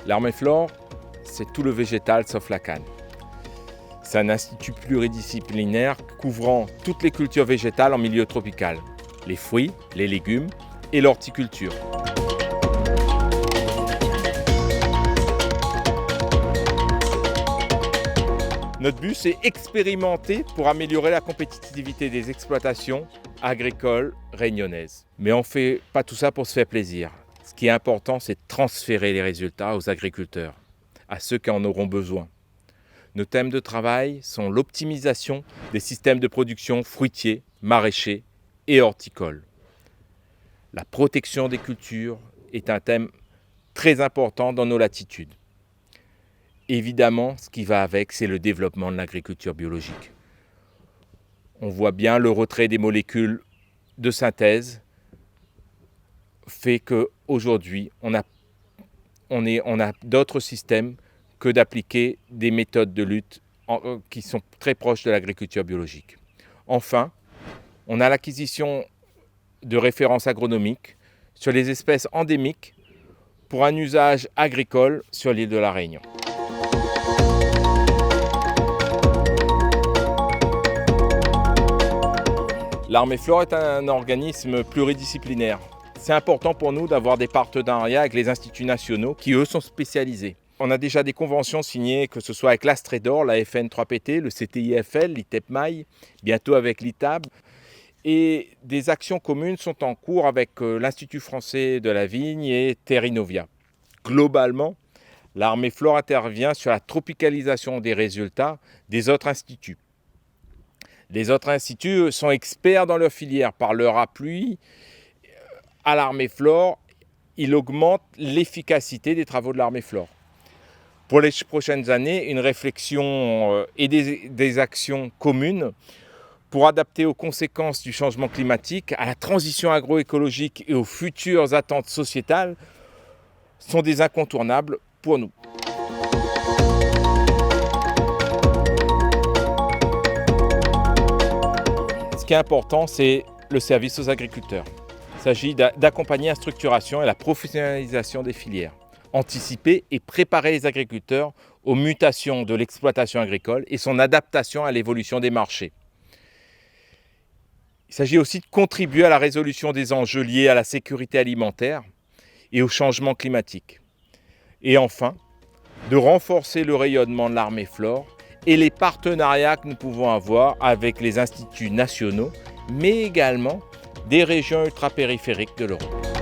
L'Armée Flore, c'est tout le végétal sauf la canne. C'est un institut pluridisciplinaire couvrant toutes les cultures végétales en milieu tropical, les fruits, les légumes et l'horticulture. Notre but, c'est expérimenter pour améliorer la compétitivité des exploitations agricoles réunionnaises. Mais on ne fait pas tout ça pour se faire plaisir. Ce qui est important, c'est de transférer les résultats aux agriculteurs, à ceux qui en auront besoin. Nos thèmes de travail sont l'optimisation des systèmes de production fruitiers, maraîchers et horticoles. La protection des cultures est un thème très important dans nos latitudes. Évidemment, ce qui va avec, c'est le développement de l'agriculture biologique. On voit bien le retrait des molécules de synthèse fait qu'aujourd'hui, on a d'autres systèmes que d'appliquer des méthodes de lutte qui sont très proches de l'agriculture biologique. Enfin, on a l'acquisition de références agronomiques sur les espèces endémiques pour un usage agricole sur l'île de la Réunion. L'Armée Flore est un organisme pluridisciplinaire. C'est important pour nous d'avoir des partenariats avec les instituts nationaux qui, eux, sont spécialisés. On a déjà des conventions signées, que ce soit avec l'Astrédor, la FN3PT, le CTIFL, l'ITEPMAI, bientôt avec l'ITAB. Et des actions communes sont en cours avec l'Institut français de la vigne et Terrinovia. Globalement, l'Armée Flore intervient sur la tropicalisation des résultats des autres instituts. Les autres instituts sont experts dans leur filière. Par leur appui à l'Armée Flore, ils augmentent l'efficacité des travaux de l'Armée Flore. Pour les prochaines années, une réflexion et des actions communes pour adapter aux conséquences du changement climatique, à la transition agroécologique et aux futures attentes sociétales sont des incontournables pour nous. Ce qui est important, c'est le service aux agriculteurs. Il s'agit d'accompagner la structuration et la professionnalisation des filières, anticiper et préparer les agriculteurs aux mutations de l'exploitation agricole et son adaptation à l'évolution des marchés. Il s'agit aussi de contribuer à la résolution des enjeux liés à la sécurité alimentaire et au changement climatique. Et enfin, de renforcer le rayonnement de l'Armée Flore et les partenariats que nous pouvons avoir avec les instituts nationaux, mais également des régions ultrapériphériques de l'Europe.